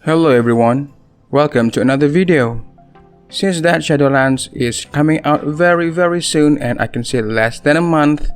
Hello everyone, welcome to another video. Since that Shadowlands is coming out very soon and I can say less than a month,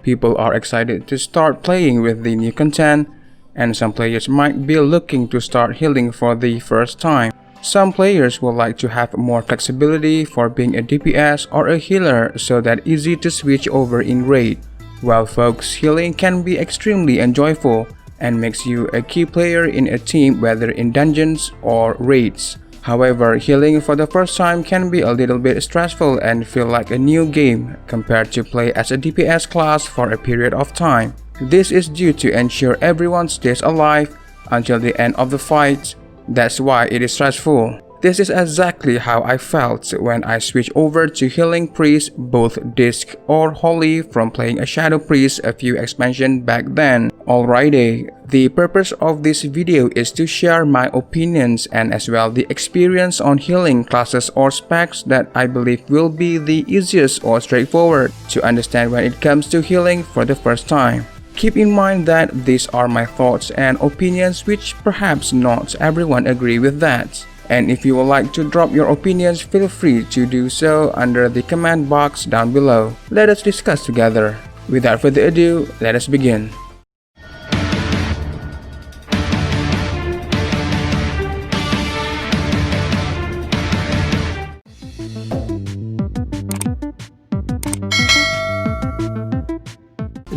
people are excited to start playing with the new content, and some players might be looking to start healing for the first time. Some players would like to have more flexibility for being a DPS or a healer so that easy to switch over in raid. Well folks, healing can be extremely enjoyable and makes you a key player in a team whether in dungeons or raids. However, healing for the first time can be a little bit stressful and feel like a new game compared to play as a DPS class for a period of time. This is due to ensure everyone stays alive until the end of the fight. That's why it is stressful. This is exactly how I felt when I switched over to healing priest, both disc or holy, from playing a shadow priest a few expansions back then. Alrighty, the purpose of this video is to share my opinions and as well the experience on healing classes or specs that I believe will be the easiest or straightforward to understand when it comes to healing for the first time. Keep in mind that these are my thoughts and opinions, which perhaps not everyone agree with that. And if you would like to drop your opinions, feel free to do so under the comment box down below. Let us discuss together. Without further ado, let us begin.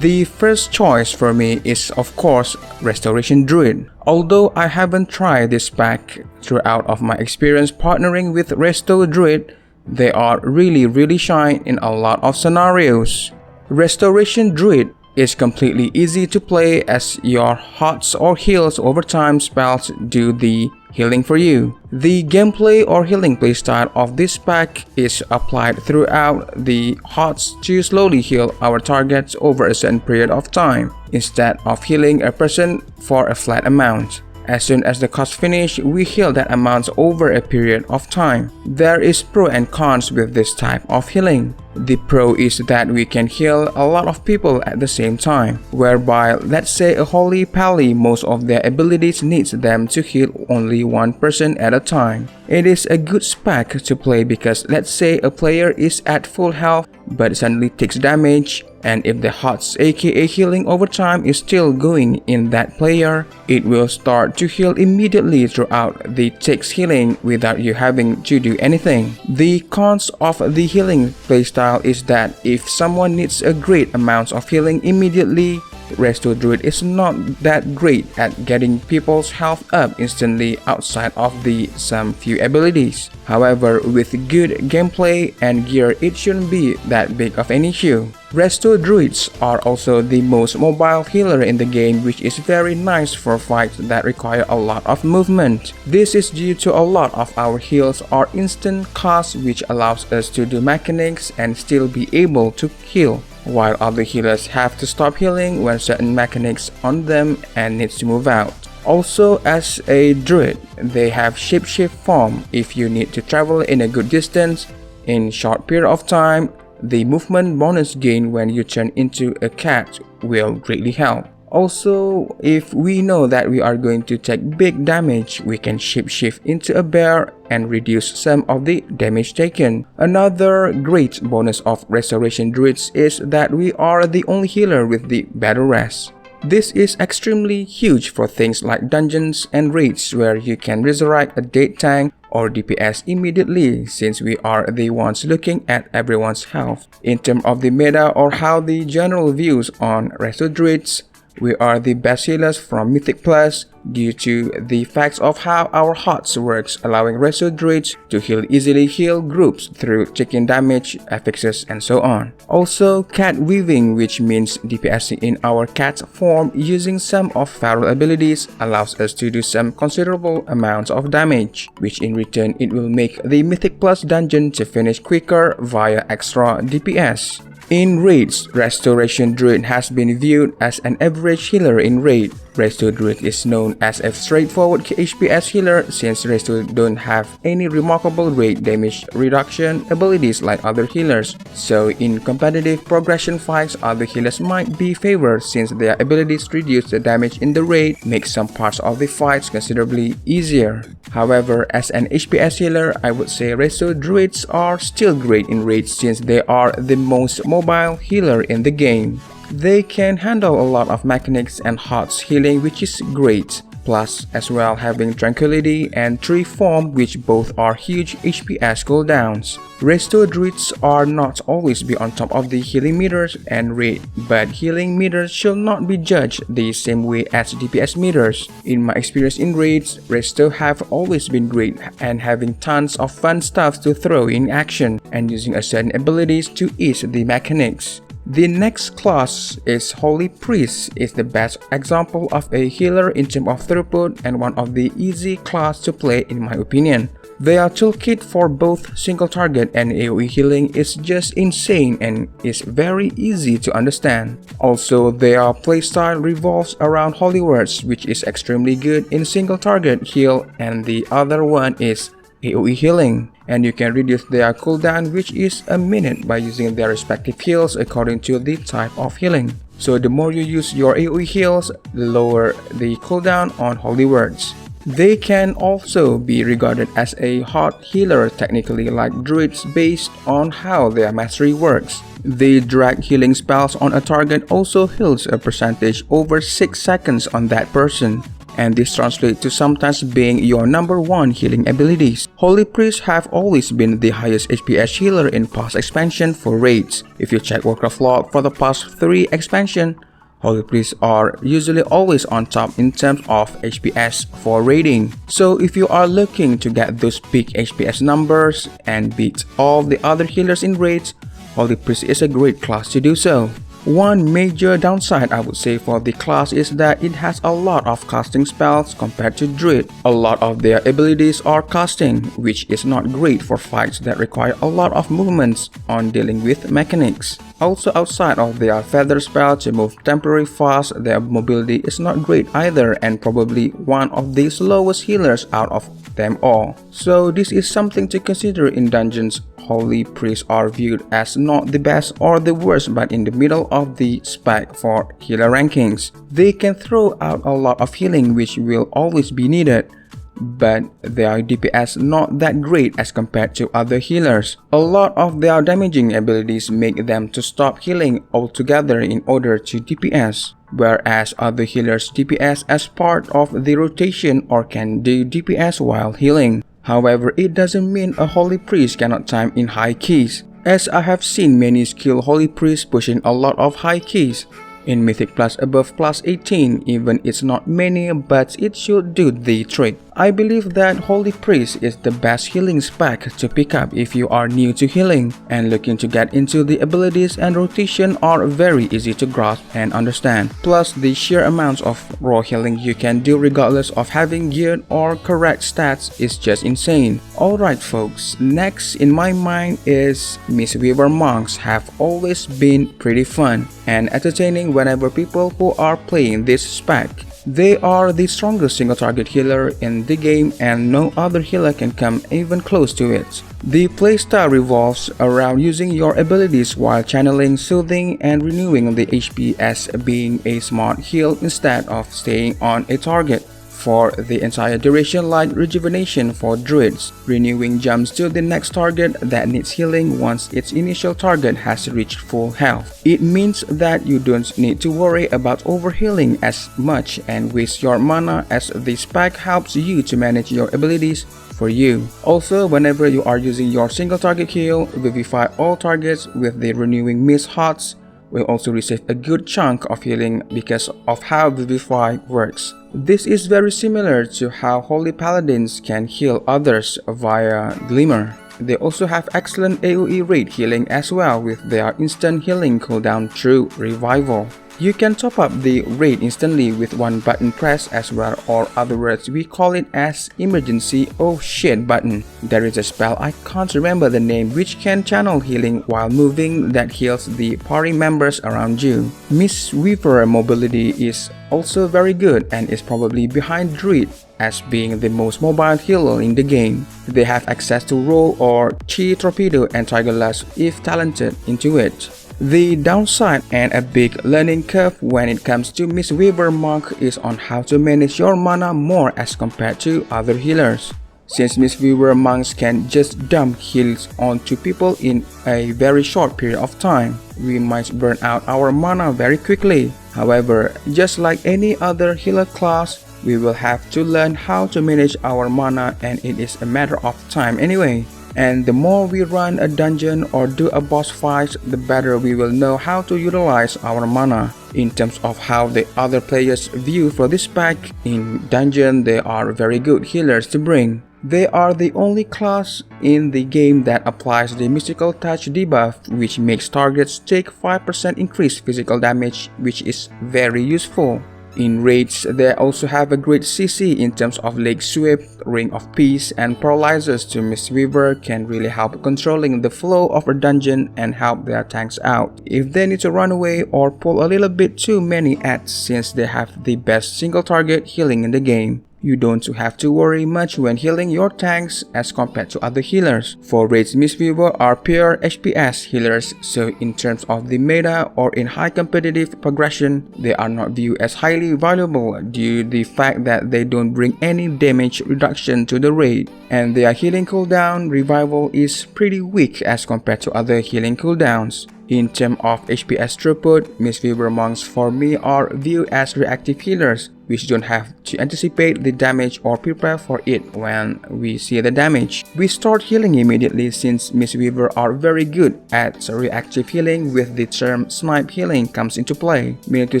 The first choice for me is of course Restoration Druid. Although I haven't tried this pack throughout of my experience partnering with Resto Druid, they are really shine in a lot of scenarios. Restoration Druid is completely easy to play as your hots or heals over time spells do the healing for you. The gameplay or healing playstyle of this pack is applied throughout the hots to slowly heal our targets over a certain period of time, instead of healing a person for a flat amount. As soon as the cost finish, we heal that amount over a period of time. There is pro and cons with this type of healing. The pro is that we can heal a lot of people at the same time, whereby let's say a holy pally, most of their abilities needs them to heal only one person at a time. It is a good spec to play because let's say a player is at full health but suddenly takes damage, and if the HOTS aka healing over time is still going in that player, it will start to heal immediately throughout the takes healing without you having to do anything. The cons of the healing playstyle is that if someone needs a great amount of healing immediately, Resto Druid is not that great at getting people's health up instantly outside of the some few abilities. However, with good gameplay and gear, it shouldn't be that big of an issue. Resto Druids are also the most mobile healer in the game, which is very nice for fights that require a lot of movement. This is due to a lot of our heals are instant cast, which allows us to do mechanics and still be able to heal, while other healers have to stop healing when certain mechanics on them and needs to move out. Also, as a druid, they have shapeshift form. If you need to travel in a good distance in short period of time, the movement bonus gain when you turn into a cat will greatly help. Also, if we know that we are going to take big damage, we can shapeshift into a bear and reduce some of the damage taken. Another great bonus of Restoration Druids is that we are the only healer with the battle rest. This is extremely huge for things like dungeons and raids where you can resurrect a dead tank or DPS immediately, since we are the ones looking at everyone's health. In terms of the meta or how the general views on Resto Druids, we are the best healers from Mythic Plus due to the facts of how our HOTS works, allowing Resto Druids to easily heal groups through taking damage, affixes, and so on. Also, cat weaving, which means DPSing in our cat form using some of feral abilities, allows us to do some considerable amounts of damage, which in return it will make the Mythic Plus dungeon to finish quicker via extra DPS. In raids, Restoration Druid has been viewed as an average healer in raid. Resto Druid is known as a straightforward HPS healer since Resto don't have any remarkable rate damage reduction abilities like other healers. So in competitive progression fights, other healers might be favored since their abilities reduce the damage in the raid, make some parts of the fights considerably easier. However, as an HPS healer, I would say Resto Druids are still great in raids since they are the most mobile healer in the game. They can handle a lot of mechanics and hearts healing, which is great. Plus, as well having Tranquility and Tree Form, which both are huge HPS cooldowns. Resto Druids are not always be on top of the healing meters and raid, but healing meters should not be judged the same way as DPS meters. In my experience in raids, Resto have always been great and having tons of fun stuff to throw in action and using a certain abilities to ease the mechanics. The next class is Holy Priest is the best example of a healer in terms of throughput and one of the easy class to play in my opinion. Their toolkit for both single target and AoE healing is just insane and is very easy to understand. Also, their playstyle revolves around Holy Words, which is extremely good in single target heal, and the other one is AoE healing, and you can reduce their cooldown, which is a minute, by using their respective heals according to the type of healing. So the more you use your AoE heals, the lower the cooldown on Holy Words. They can also be regarded as a hot healer technically like druids based on how their mastery works. The drag healing spells on a target also heals a percentage over 6 seconds on that person, and this translates to sometimes being your number one healing abilities. Holy Priests have always been the highest HPS healer in past expansion for raids. If you check Warcraft log for the past 3 expansion, Holy Priests are usually always on top in terms of HPS for raiding. So if you are looking to get those big HPS numbers and beat all the other healers in raids, Holy Priest is a great class to do so. One major downside I would say for the class is that it has a lot of casting spells compared to Druid. A lot of their abilities are casting, which is not great for fights that require a lot of movements on dealing with mechanics. Also, outside of their feather spell to move temporary fast, their mobility is not great either and probably one of the slowest healers out of them all. So this is something to consider in dungeons. Holy Priests are viewed as not the best or the worst but in the middle of the spec for healer rankings. They can throw out a lot of healing which will always be needed, but their DPS not that great as compared to other healers. A lot of their damaging abilities make them to stop healing altogether in order to DPS, whereas other healers DPS as part of the rotation or can do DPS while healing. However, it doesn't mean a Holy Priest cannot time in high keys, as I have seen many skilled Holy Priests pushing a lot of high keys. In Mythic plus above plus 18, even it's not many but it should do the trick. I believe that Holy Priest is the best healing spec to pick up if you are new to healing and looking to get into the abilities, and rotation are very easy to grasp and understand. Plus the sheer amounts of raw healing you can do regardless of having geared or correct stats is just insane. Alright folks, next in my mind is Mistweaver monks have always been pretty fun and entertaining whenever people who are playing this spec. They are the strongest single target healer in the game and no other healer can come even close to it. The playstyle revolves around using your abilities while channeling, soothing, and renewing the HP as being a smart heal instead of staying on a target for the entire duration, like rejuvenation for druids. Renewing jumps to the next target that needs healing once its initial target has reached full health. It means that you don't need to worry about overhealing as much and waste your mana, as the spec helps you to manage your abilities for you. Also, whenever you are using your single target heal, vivify all targets with the renewing mist hearts will also receive a good chunk of healing because of how Vivify works. This is very similar to how Holy Paladins can heal others via Glimmer. They also have excellent AoE rate healing as well with their instant healing cooldown through Revival. You can top up the raid instantly with one button press as well, or other words we call it as emergency oh shit button. There is a spell, I can't remember the name, which can channel healing while moving that heals the party members around you. Mistweaver mobility is also very good and is probably behind druid as being the most mobile healer in the game. They have access to roll or chi torpedo and tiger lust if talented into it. The downside and a big learning curve when it comes to Mistweaver monk is on how to manage your mana more as compared to other healers. Since Mistweaver monks can just dump heals onto people in a very short period of time, we might burn out our mana very quickly. However, just like any other healer class, we will have to learn how to manage our mana, and it is a matter of time anyway. And the more we run a dungeon or do a boss fight, the better we will know how to utilize our mana. In terms of how the other players view for this pack, in dungeon they are very good healers to bring. They are the only class in the game that applies the mystical touch debuff, which makes targets take 5% increased physical damage, which is very useful. In raids, they also have a great CC in terms of leg sweep, ring of peace, and paralyzers to Mistweaver can really help controlling the flow of a dungeon and help their tanks out if they need to run away or pull a little bit too many ads, since they have the best single target healing in the game. You don't have to worry much when healing your tanks as compared to other healers. For raids, Mistweaver are pure HPS healers, so in terms of the meta or in high competitive progression, they are not viewed as highly valuable due to the fact that they don't bring any damage reduction to the raid, and their healing cooldown revival is pretty weak as compared to other healing cooldowns. In terms of HPS throughput, Mistweaver monks for me are viewed as reactive healers, which don't have to anticipate the damage or prepare for it when we see the damage. We start healing immediately since Mistweaver are very good at reactive healing, with the term snipe healing comes into play, meaning to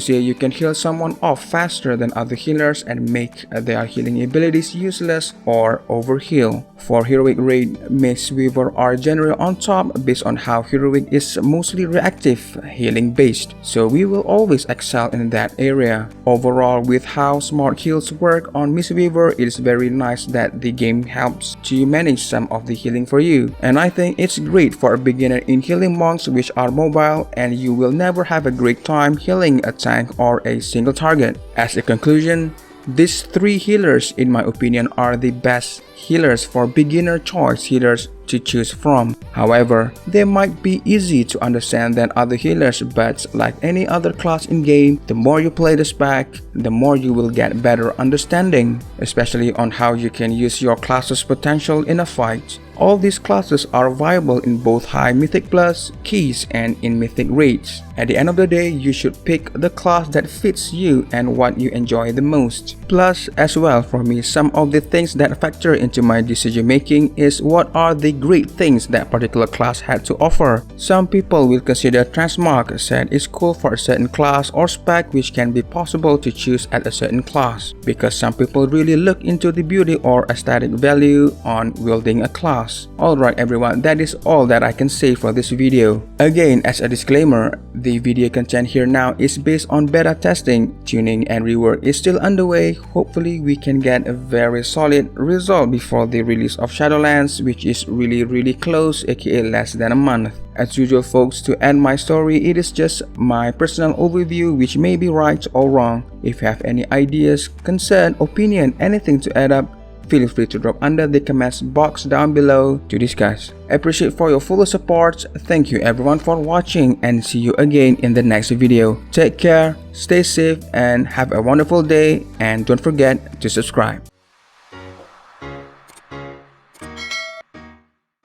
say you can heal someone off faster than other healers and make their healing abilities useless or overheal. For heroic raid, Mistweaver are generally on top based on how heroic is mostly reactive healing based, so we will always excel in that area. Overall, with how smart heals work on Mistweaver, it is very nice that the game helps to manage some of the healing for you, and I think it's great for a beginner in healing monks which are mobile, and you will never have a great time healing a tank or a single target. As a conclusion, these three healers in my opinion are the best healers for beginner choice healers to choose from. However, they might be easy to understand than other healers, but like any other class in game, the more you play this pack, the more you will get better understanding, especially on how you can use your class's potential in a fight. All these classes are viable in both high mythic plus keys and in mythic raids. At the end of the day, you should pick the class that fits you and what you enjoy the most. Plus, as well for me, some of the things that factor into my decision making is what are the great things that particular class had to offer. Some people will consider transmog set is cool for a certain class or spec which can be possible to choose at a certain class, because some people really look into the beauty or aesthetic value on wielding a class. Alright everyone, that is all that I can say for this video. Again, as a disclaimer, the video content here now is based on beta testing, tuning and rework is still underway. Hopefully we can get a very solid result before the release of Shadowlands, which is really close, aka less than a month. As usual folks, to end my story, it is just my personal overview which may be right or wrong. If you have any ideas, concern, opinion, anything to add up, feel free to drop under the comments box down below to discuss. I appreciate for your full support. Thank you everyone for watching, and see you again in the next video. Take care, stay safe, and have a wonderful day, and don't forget to subscribe.